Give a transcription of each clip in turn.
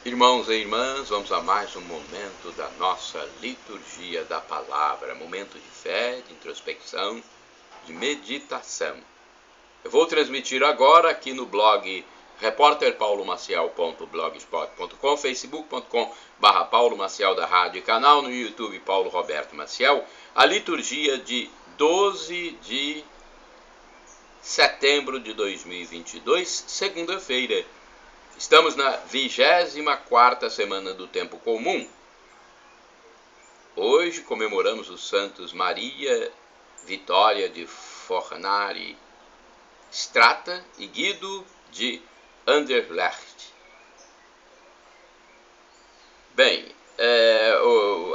Irmãos e irmãs, vamos a mais um momento da nossa liturgia da palavra, momento de fé, de introspecção, de meditação. Eu vou transmitir agora aqui no blog repórterpaulomaciel.blogspot.com, facebook.com/Paulo Maciel da Rádio e canal no YouTube Paulo Roberto Maciel, a liturgia de 12 de setembro de 2022, segunda-feira. Estamos na 24ª semana do Tempo Comum. Hoje comemoramos os santos Maria Vitória de Fornari Strata e Guido de Anderlecht. Bem,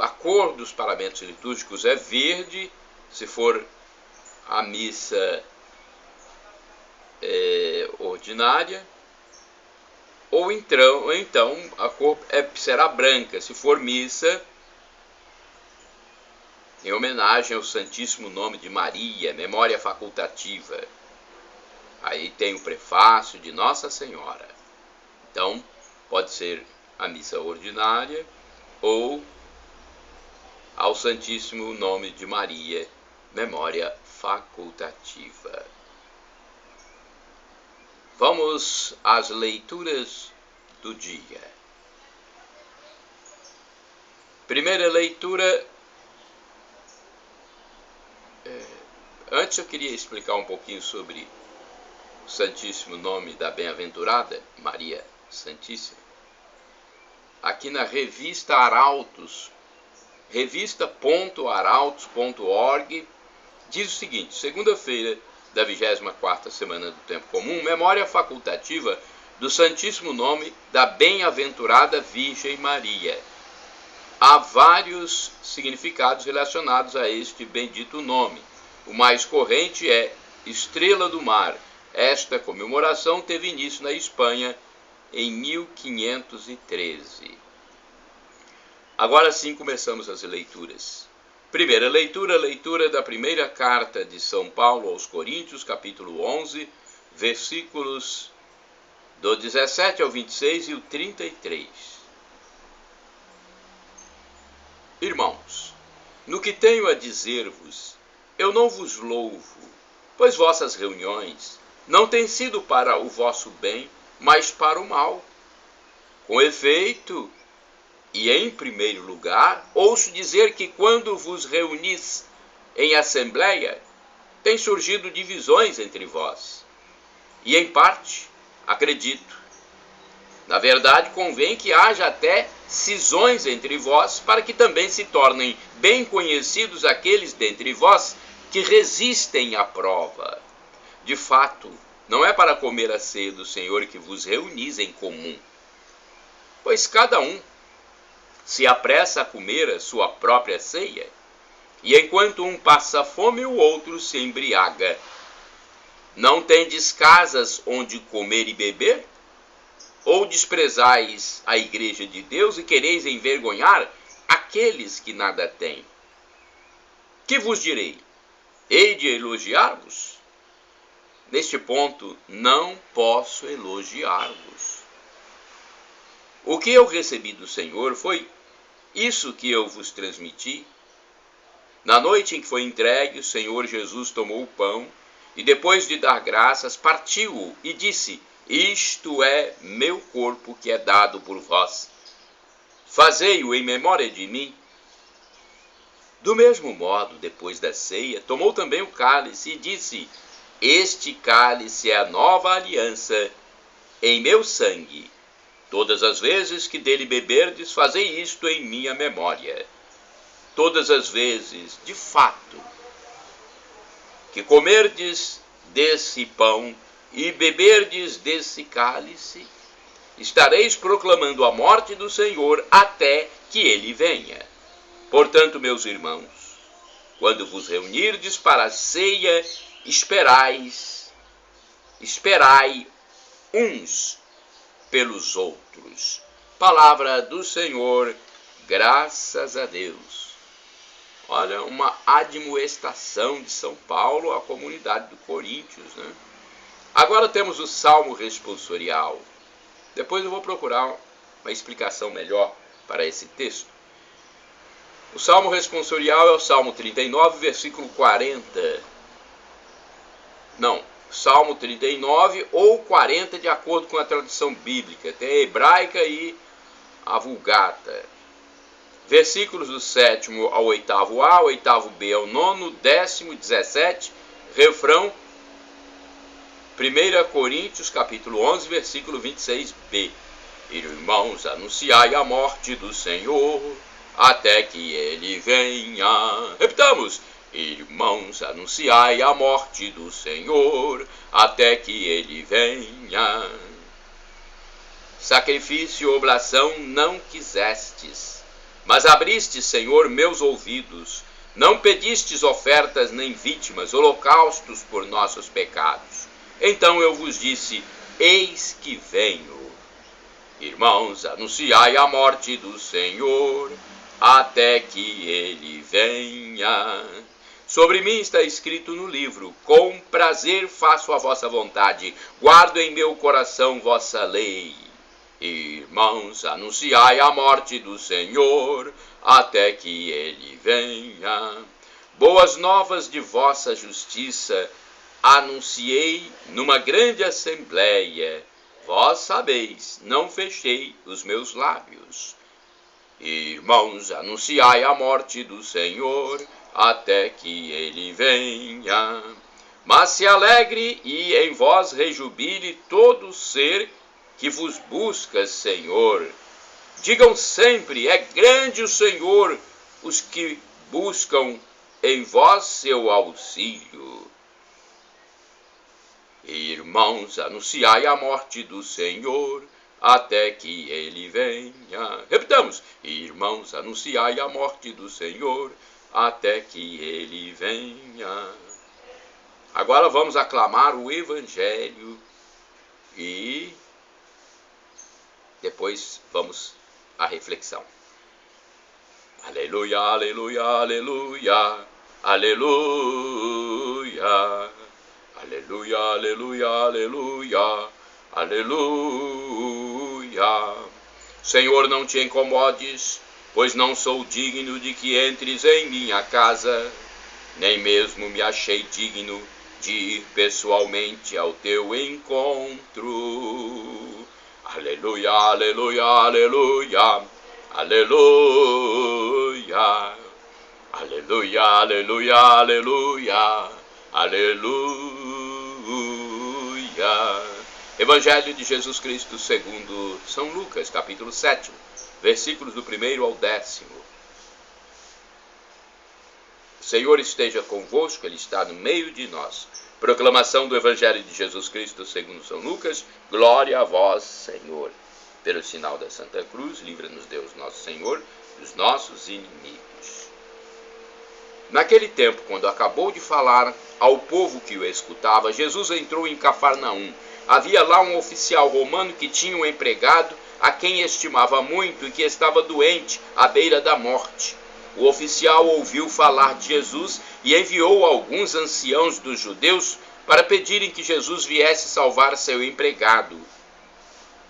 a cor dos paramentos litúrgicos é verde, se for a missa ordinária, ou então a cor será branca, se for missa em homenagem ao Santíssimo Nome de Maria, memória facultativa. Aí tem o prefácio de Nossa Senhora. Então, pode ser a missa ordinária ou ao Santíssimo Nome de Maria, memória facultativa. Vamos às leituras do dia. Primeira leitura. Antes eu queria explicar um pouquinho sobre o Santíssimo Nome da Bem-aventurada, Maria Santíssima. Aqui na revista Arautos, revista.arautos.org, diz o seguinte: segunda-feira da 24ª semana do Tempo Comum, memória facultativa do Santíssimo Nome da Bem-aventurada Virgem Maria. Há vários significados relacionados a este bendito nome. O mais corrente é Estrela do Mar. Esta comemoração teve início na Espanha em 1513. Agora sim começamos as leituras. Primeira leitura, leitura da primeira carta de São Paulo aos Coríntios, capítulo 11, versículos do 17 ao 26 e o 33. Irmãos, no que tenho a dizer-vos, eu não vos louvo, pois vossas reuniões não têm sido para o vosso bem, mas para o mal. Com efeito, e em primeiro lugar, ouço dizer que quando vos reunis em assembleia, têm surgido divisões entre vós. E em parte, acredito. Na verdade, convém que haja até cisões entre vós, para que também se tornem bem conhecidos aqueles dentre vós que resistem à prova. De fato, não é para comer a ceia do Senhor que vos reunis em comum, pois cada um se apressa a comer a sua própria ceia, e enquanto um passa fome, o outro se embriaga. Não tendes casas onde comer e beber? Ou desprezais a igreja de Deus e quereis envergonhar aqueles que nada têm? Que vos direi? Hei de elogiar-vos? Neste ponto, não posso elogiar-vos. O que eu recebi do Senhor foi isso que eu vos transmiti. Na noite em que foi entregue, o Senhor Jesus tomou o pão e, depois de dar graças, partiu-o e disse: isto é meu corpo que é dado por vós. Fazei-o em memória de mim. Do mesmo modo, depois da ceia, tomou também o cálice e disse: este cálice é a nova aliança em meu sangue. Todas as vezes que dele beberdes, fazei isto em minha memória. Todas as vezes, de fato, que comerdes desse pão e beberdes desse cálice, estareis proclamando a morte do Senhor até que ele venha. Portanto, meus irmãos, quando vos reunirdes para a ceia, esperai uns pelos outros. Palavra do Senhor, graças a Deus. Olha, uma admoestação de São Paulo à comunidade do Coríntios, né? Agora temos o Salmo responsorial. Depois eu vou procurar uma explicação melhor para esse texto. O salmo responsorial é o Salmo 39, versículo 40. Não, Salmo 39 ou 40, de acordo com a tradução bíblica. Tem a hebraica e a vulgata. Versículos do 7º ao 8º-A, 8º-B ao 9º, 10º, 17, refrão, 1 Coríntios, capítulo 11, versículo 26b. Irmãos, anunciai a morte do Senhor, até que ele venha. Repitamos. Irmãos, anunciai a morte do Senhor, até que ele venha. Sacrifício e oblação não quisestes, mas abristes, Senhor, meus ouvidos. Não pedistes ofertas nem vítimas, holocaustos por nossos pecados. Então eu vos disse, eis que venho. Irmãos, anunciai a morte do Senhor, até que ele venha. Sobre mim está escrito no livro, com prazer faço a vossa vontade, guardo em meu coração vossa lei. Irmãos, anunciai a morte do Senhor, até que ele venha. Boas novas de vossa justiça anunciei numa grande assembleia. Vós sabeis, não fechei os meus lábios. Irmãos, anunciai a morte do Senhor, até que ele venha. Mas se alegre e em vós rejubile todo ser que vos busca, Senhor. Digam sempre, é grande o Senhor, os que buscam em vós seu auxílio. Irmãos, anunciai a morte do Senhor, até que ele venha. Repitamos. Irmãos, anunciai a morte do Senhor, até que ele venha. Agora vamos aclamar o Evangelho e depois vamos à reflexão. Aleluia, aleluia, aleluia, aleluia. Aleluia, aleluia, aleluia, aleluia. Senhor, não te incomodes, pois não sou digno de que entres em minha casa, nem mesmo me achei digno de ir pessoalmente ao teu encontro. Aleluia, aleluia, aleluia, aleluia. Aleluia, aleluia, aleluia, aleluia. Evangelho de Jesus Cristo segundo São Lucas, capítulo 7, versículos do 1º ao 10º. O Senhor esteja convosco, Ele está no meio de nós. Proclamação do Evangelho de Jesus Cristo segundo São Lucas. Glória a vós, Senhor. Pelo sinal da Santa Cruz, livra-nos Deus nosso Senhor dos nossos inimigos. Naquele tempo, quando acabou de falar ao povo que o escutava, Jesus entrou em Cafarnaum. Havia lá um oficial romano que tinha um empregado a quem estimava muito e que estava doente, à beira da morte. O oficial ouviu falar de Jesus e enviou alguns anciãos dos judeus para pedirem que Jesus viesse salvar seu empregado.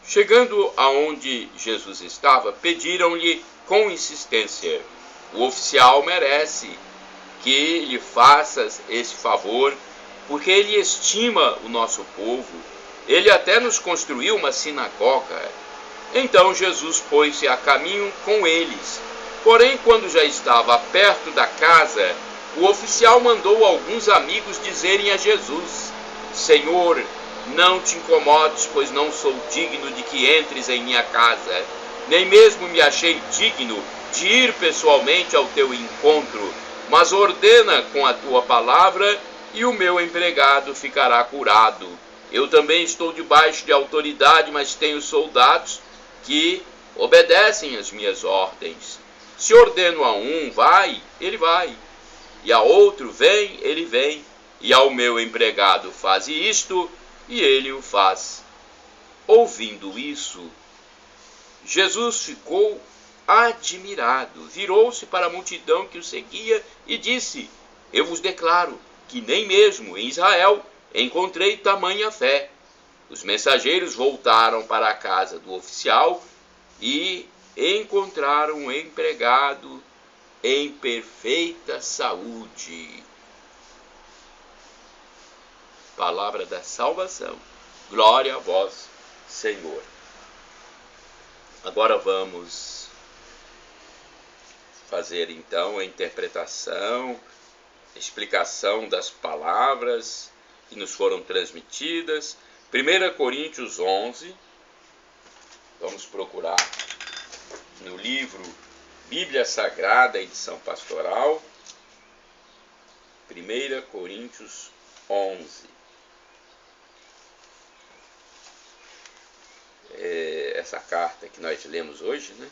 Chegando aonde Jesus estava, pediram-lhe com insistência: o oficial merece que lhe faças esse favor, porque ele estima o nosso povo. Ele até nos construiu uma sinagoga. Então Jesus pôs-se a caminho com eles. Porém, quando já estava perto da casa, o oficial mandou alguns amigos dizerem a Jesus: Senhor, não te incomodes, pois não sou digno de que entres em minha casa. Nem mesmo me achei digno de ir pessoalmente ao teu encontro. Mas ordena com a tua palavra e o meu empregado ficará curado. Eu também estou debaixo de autoridade, mas tenho soldados que obedecem às minhas ordens. Se ordeno a um, vai, ele vai. E a outro, vem, ele vem. E ao meu empregado, faze isto, e ele o faz. Ouvindo isso, Jesus ficou admirado, virou-se para a multidão que o seguia e disse: eu vos declaro que nem mesmo em Israel encontrei tamanha fé. Os mensageiros voltaram para a casa do oficial e encontraram um empregado em perfeita saúde. Palavra da salvação. Glória a vós, Senhor. Agora vamos fazer então a interpretação, explicação das palavras que nos foram transmitidas. 1 Coríntios 11, vamos procurar no livro Bíblia Sagrada, edição pastoral, 1 Coríntios 11. Essa carta que nós lemos hoje, né?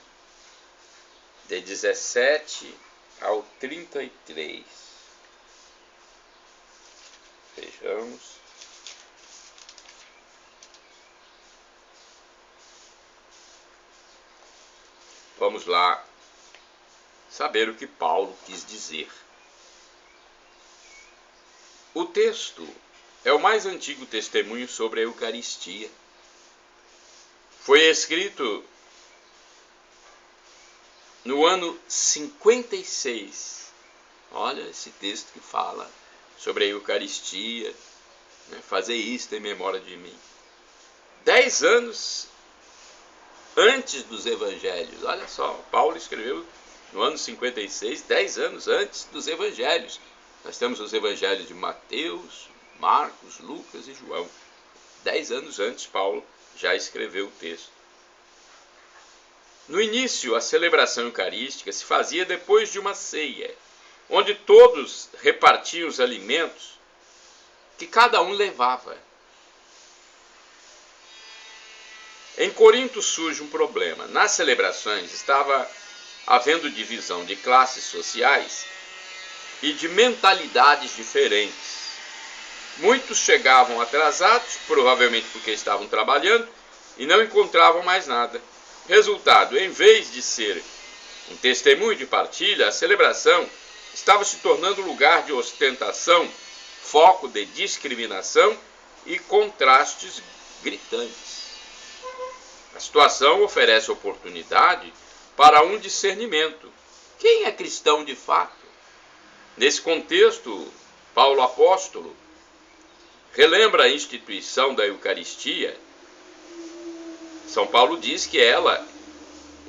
De 17 ao 33. Vejamos. Vamos lá saber o que Paulo quis dizer. O texto é o mais antigo testemunho sobre a Eucaristia. Foi escrito no ano 56. Olha esse texto que fala sobre a Eucaristia, né? Fazer isto em memória de mim. 10 anos antes dos evangelhos. Olha só, Paulo escreveu no ano 56, 10 anos antes dos evangelhos. Nós temos os evangelhos de Mateus, Marcos, Lucas e João. 10 anos antes, Paulo já escreveu o texto. No início, a celebração eucarística se fazia depois de uma ceia, onde todos repartiam os alimentos que cada um levava. Em Corinto surge um problema. Nas celebrações estava havendo divisão de classes sociais e de mentalidades diferentes. Muitos chegavam atrasados, provavelmente porque estavam trabalhando, e não encontravam mais nada. Resultado, em vez de ser um testemunho de partilha, a celebração estava se tornando lugar de ostentação, foco de discriminação e contrastes gritantes. A situação oferece oportunidade para um discernimento. Quem é cristão de fato? Nesse contexto, Paulo apóstolo relembra a instituição da Eucaristia. São Paulo diz que ela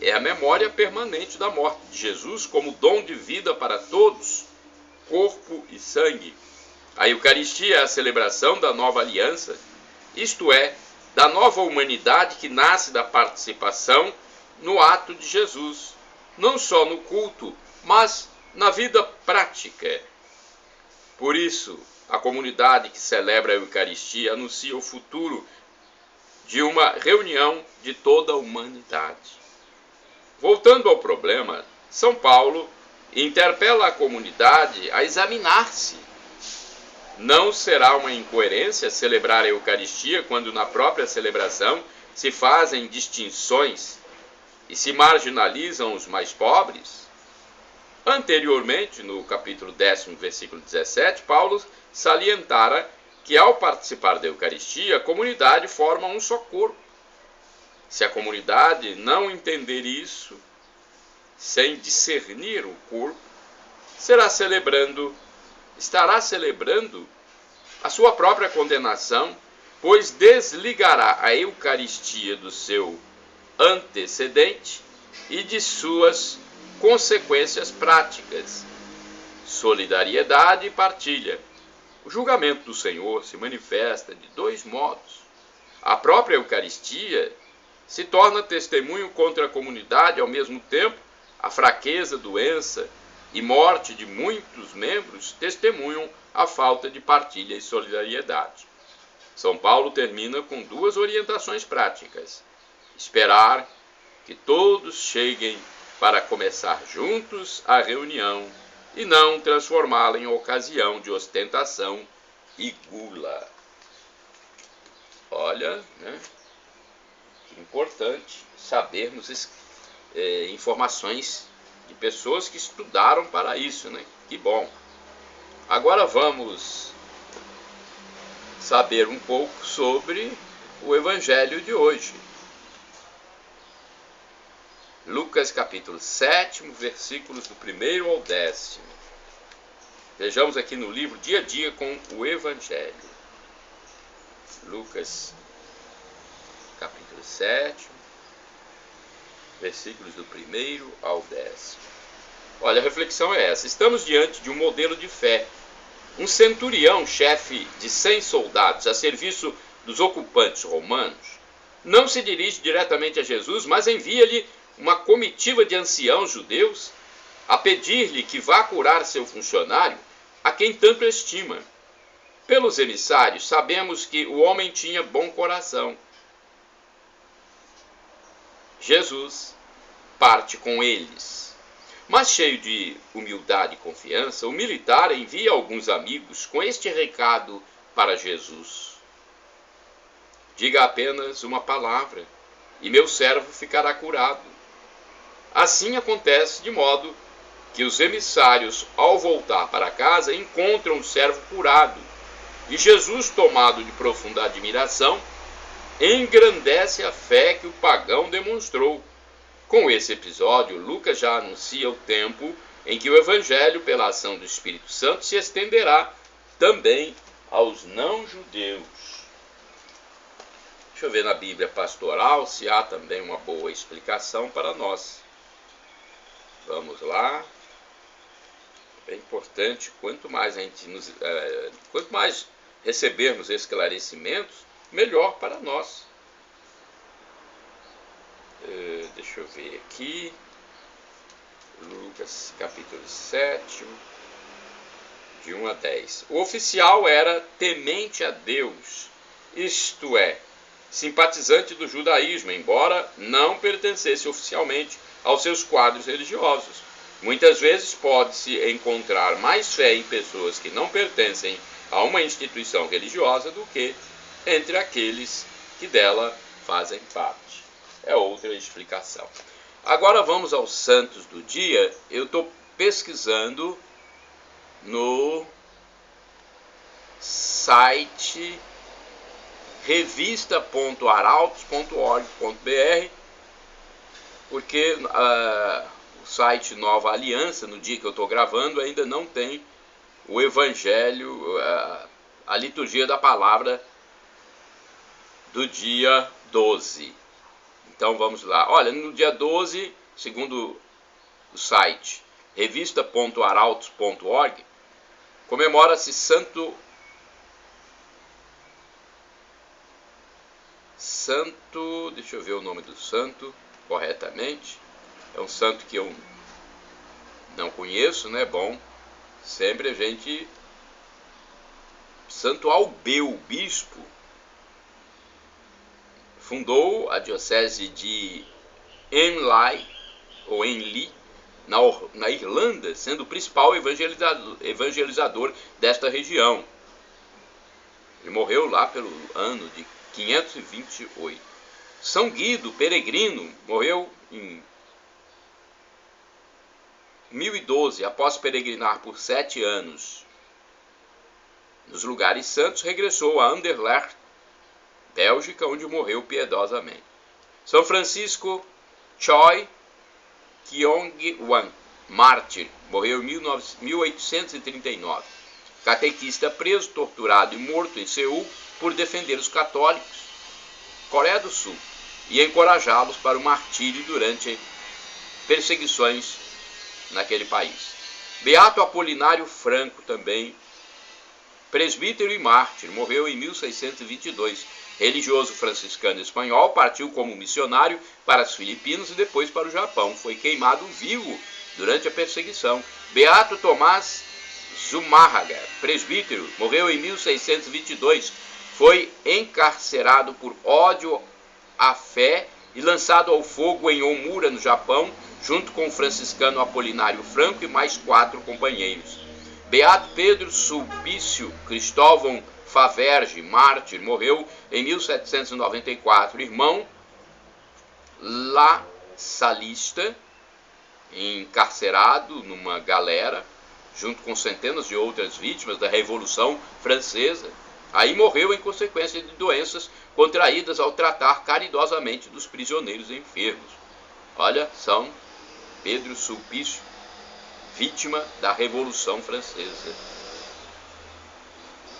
é a memória permanente da morte de Jesus como dom de vida para todos, corpo e sangue. A Eucaristia é a celebração da nova aliança, isto é, da nova humanidade que nasce da participação no ato de Jesus, não só no culto, mas na vida prática. Por isso, a comunidade que celebra a Eucaristia anuncia o futuro de uma reunião de toda a humanidade. Voltando ao problema, São Paulo interpela a comunidade a examinar-se. Não será uma incoerência celebrar a Eucaristia quando na própria celebração se fazem distinções e se marginalizam os mais pobres? Anteriormente, no capítulo 10, versículo 17, Paulo salientara que ao participar da Eucaristia, a comunidade forma um só corpo. Se a comunidade não entender isso, sem discernir o corpo, estará celebrando a sua própria condenação, pois desligará a Eucaristia do seu antecedente e de suas consequências práticas, solidariedade e partilha. O julgamento do Senhor se manifesta de dois modos. A própria Eucaristia se torna testemunho contra a comunidade, ao mesmo tempo, a fraqueza, doença e morte de muitos membros testemunham a falta de partilha e solidariedade. São Paulo termina com duas orientações práticas: esperar que todos cheguem para começar juntos a reunião e não transformá-la em ocasião de ostentação e gula. Olha, né? Que importante sabermos informações de pessoas que estudaram para isso, né? Que bom. Agora vamos saber um pouco sobre o Evangelho de hoje. Lucas capítulo 7, versículos do 1º ao 10º. Vejamos aqui no livro Dia a Dia com o Evangelho. Lucas capítulo 7, versículos do 1º ao 10º. Olha, a reflexão é essa. Estamos diante de um modelo de fé. Um centurião, chefe de 100 soldados a serviço dos ocupantes romanos, não se dirige diretamente a Jesus, mas envia-lhe uma comitiva de anciãos judeus a pedir-lhe que vá curar seu funcionário, a quem tanto estima. Pelos emissários, sabemos que o homem tinha bom coração. Jesus parte com eles. Mas cheio de humildade e confiança, o militar envia alguns amigos com este recado para Jesus: diga apenas uma palavra, e meu servo ficará curado. Assim acontece de modo que os emissários, ao voltar para casa, encontram o servo curado. E Jesus, tomado de profunda admiração, engrandece a fé que o pagão demonstrou. Com esse episódio, Lucas já anuncia o tempo em que o Evangelho, pela ação do Espírito Santo, se estenderá também aos não-judeus. Deixa eu ver na Bíblia Pastoral se há também uma boa explicação para nós. Vamos lá. É importante, quanto mais recebermos esclarecimentos, melhor para nós. Deixa eu ver aqui. Lucas capítulo 7, de 1 a 10. O oficial era temente a Deus, isto é, simpatizante do judaísmo, embora não pertencesse oficialmente aos seus quadros religiosos. Muitas vezes pode-se encontrar mais fé em pessoas que não pertencem a uma instituição religiosa do que entre aqueles que dela fazem parte. É outra explicação. Agora vamos aos santos do dia. Eu estou pesquisando no site revista.arautos.org.br, porque o site Nova Aliança, no dia que eu estou gravando, ainda não tem o Evangelho, a liturgia da palavra do dia 12. Então vamos lá. Olha, no dia 12, segundo o site revista.arautos.org, comemora-se Santo, deixa eu ver o nome do santo corretamente. É um santo que eu não conheço, né? Bom, sempre a gente... Santo Albeu, bispo, fundou a diocese de Henley, na Irlanda, sendo o principal evangelizador desta região. Ele morreu lá pelo ano de 528. São Guido, peregrino, morreu em 1012, após peregrinar por 7 anos nos lugares santos, regressou a Anderlecht, Bélgica, onde morreu piedosamente. São Francisco Choi Kyong-wan, mártir, morreu em 1839. Catequista preso, torturado e morto em Seul por defender os católicos, Coreia do Sul, e encorajá-los para o martírio durante perseguições naquele país. Beato Apolinário Franco, também presbítero e mártir, morreu em 1622. Religioso franciscano espanhol, partiu como missionário para as Filipinas e depois para o Japão. Foi queimado vivo durante a perseguição. Beato Tomás Zumárraga, presbítero, morreu em 1622. Foi encarcerado por ódio à fé e lançado ao fogo em Omura, no Japão, junto com o franciscano Apolinário Franco e mais 4 companheiros. Beato Pedro Sulpício Cristóvão Faverge, mártir, morreu em 1794. Irmão La Salista, encarcerado numa galera, junto com centenas de outras vítimas da Revolução Francesa. Aí morreu em consequência de doenças contraídas ao tratar caridosamente dos prisioneiros enfermos. Olha, São Pedro Sulpício, vítima da Revolução Francesa.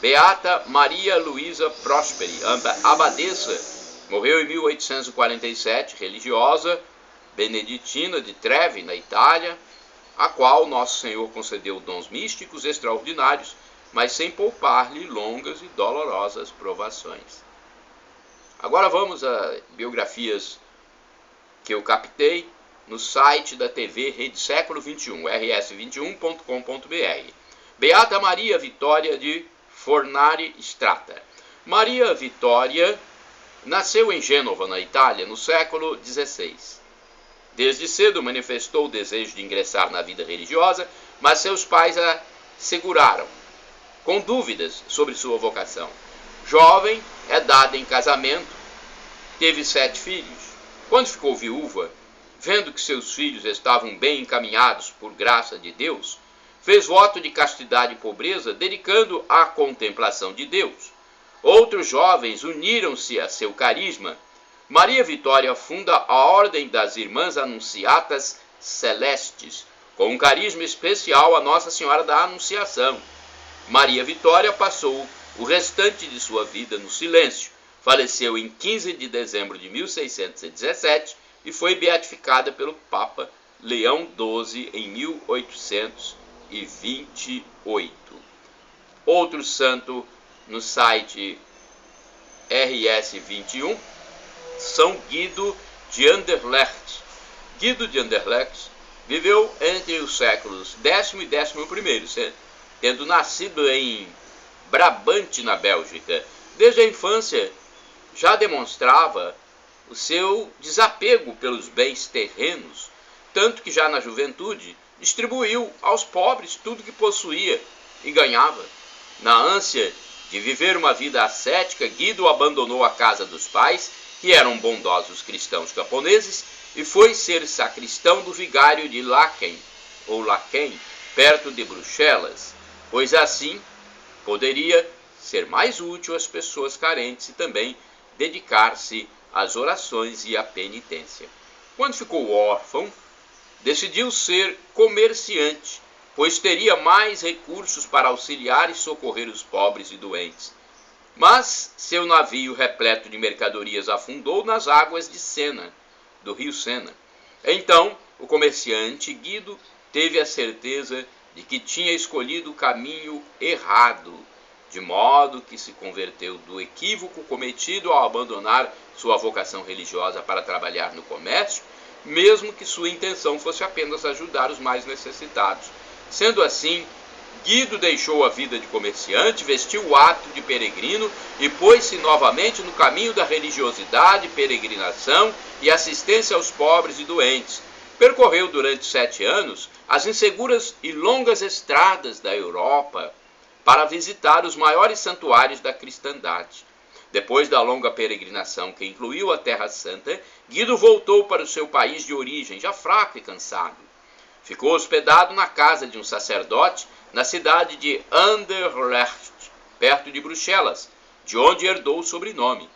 Beata Maria Luísa Prosperi, abadesa, morreu em 1847, religiosa, beneditina de Trevi, na Itália, a qual Nosso Senhor concedeu dons místicos extraordinários, mas sem poupar-lhe longas e dolorosas provações. Agora vamos a biografias que eu captei no site da TV Rede Século XXI, rs21.com.br. Beata Maria Vitória de Fornari Strata. Maria Vitória nasceu em Gênova, na Itália, no século XVI. Desde cedo manifestou o desejo de ingressar na vida religiosa, mas seus pais a seguraram, com dúvidas sobre sua vocação. Jovem, é dada em casamento, teve 7 filhos. Quando ficou viúva, vendo que seus filhos estavam bem encaminhados por graça de Deus, fez voto de castidade e pobreza, dedicando à contemplação de Deus. Outros jovens uniram-se a seu carisma. Maria Vitória funda a Ordem das Irmãs Anunciatas Celestes, com um carisma especial a Nossa Senhora da Anunciação. Maria Vitória passou o restante de sua vida no silêncio. Faleceu em 15 de dezembro de 1617 e foi beatificada pelo Papa Leão XII em 1828. Outro santo no site RS21, São Guido de Anderlecht. Guido de Anderlecht viveu entre os séculos X e XI, tendo nascido em Brabante, na Bélgica. Desde a infância já demonstrava o seu desapego pelos bens terrenos, tanto que já na juventude distribuiu aos pobres tudo que possuía e ganhava. Na ânsia de viver uma vida ascética, Guido abandonou a casa dos pais, que eram bondosos cristãos camponeses, e foi ser sacristão do vigário de Laeken, perto de Bruxelas, pois assim poderia ser mais útil às pessoas carentes e também dedicar-se às orações e à penitência. Quando ficou órfão, decidiu ser comerciante, pois teria mais recursos para auxiliar e socorrer os pobres e doentes. Mas seu navio repleto de mercadorias afundou nas águas de Sena, do rio Sena. Então, o comerciante Guido teve a certeza de que tinha escolhido o caminho errado, de modo que se converteu do equívoco cometido ao abandonar sua vocação religiosa para trabalhar no comércio, mesmo que sua intenção fosse apenas ajudar os mais necessitados. Sendo assim, Guido deixou a vida de comerciante, vestiu o hábito de peregrino e pôs-se novamente no caminho da religiosidade, peregrinação e assistência aos pobres e doentes. Percorreu durante 7 anos as inseguras e longas estradas da Europa para visitar os maiores santuários da cristandade. Depois da longa peregrinação que incluiu a Terra Santa, Guido voltou para o seu país de origem, já fraco e cansado. Ficou hospedado na casa de um sacerdote na cidade de Anderlecht, perto de Bruxelas, de onde herdou o sobrenome.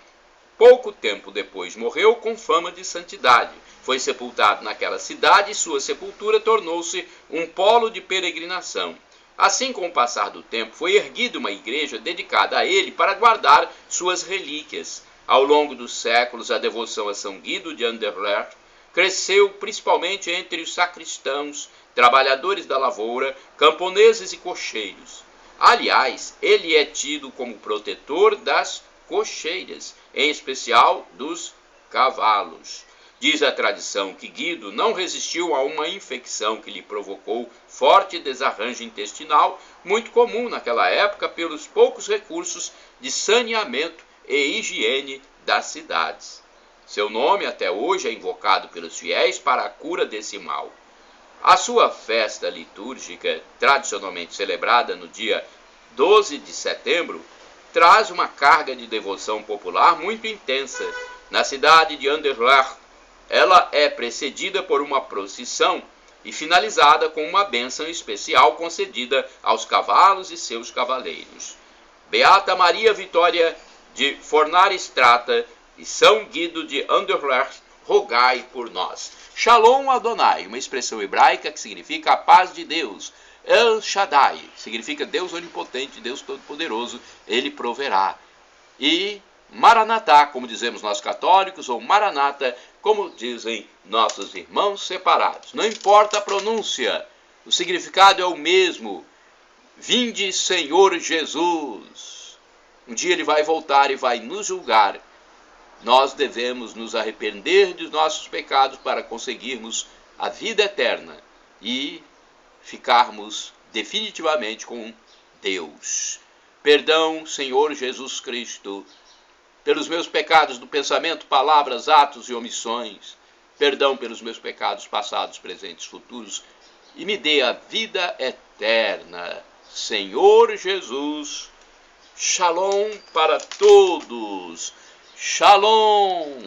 Pouco tempo depois morreu com fama de santidade. Foi sepultado naquela cidade e sua sepultura tornou-se um polo de peregrinação. Assim, com o passar do tempo, foi erguida uma igreja dedicada a ele para guardar suas relíquias. Ao longo dos séculos, a devoção a São Guido de Anderlecht cresceu principalmente entre os sacristãos, trabalhadores da lavoura, camponeses e cocheiros. Aliás, ele é tido como protetor das cocheiras, em especial dos cavalos. Diz a tradição que Guido não resistiu a uma infecção que lhe provocou forte desarranjo intestinal, muito comum naquela época pelos poucos recursos de saneamento e higiene das cidades. Seu nome até hoje é invocado pelos fiéis para a cura desse mal. A sua festa litúrgica, tradicionalmente celebrada no dia 12 de setembro, traz uma carga de devoção popular muito intensa. Na cidade de Anderlecht, ela é precedida por uma procissão e finalizada com uma bênção especial concedida aos cavalos e seus cavaleiros. Beata Maria Vitória de Fornari Strata e São Guido de Anderlecht rogai por nós. Shalom Adonai, uma expressão hebraica que significa a paz de Deus. El Shaddai, significa Deus onipotente, Deus todo-poderoso, ele proverá. E Maranatá, como dizemos nós católicos, ou Maranata, como dizem nossos irmãos separados. Não importa a pronúncia, o significado é o mesmo. Vinde, Senhor Jesus. Um dia ele vai voltar e vai nos julgar. Nós devemos nos arrepender dos nossos pecados para conseguirmos a vida eterna e ficarmos definitivamente com Deus. Perdão, Senhor Jesus Cristo, pelos meus pecados do pensamento, palavras, atos e omissões. Perdão pelos meus pecados passados, presentes, futuros. E me dê a vida eterna. Senhor Jesus. Shalom para todos. Shalom.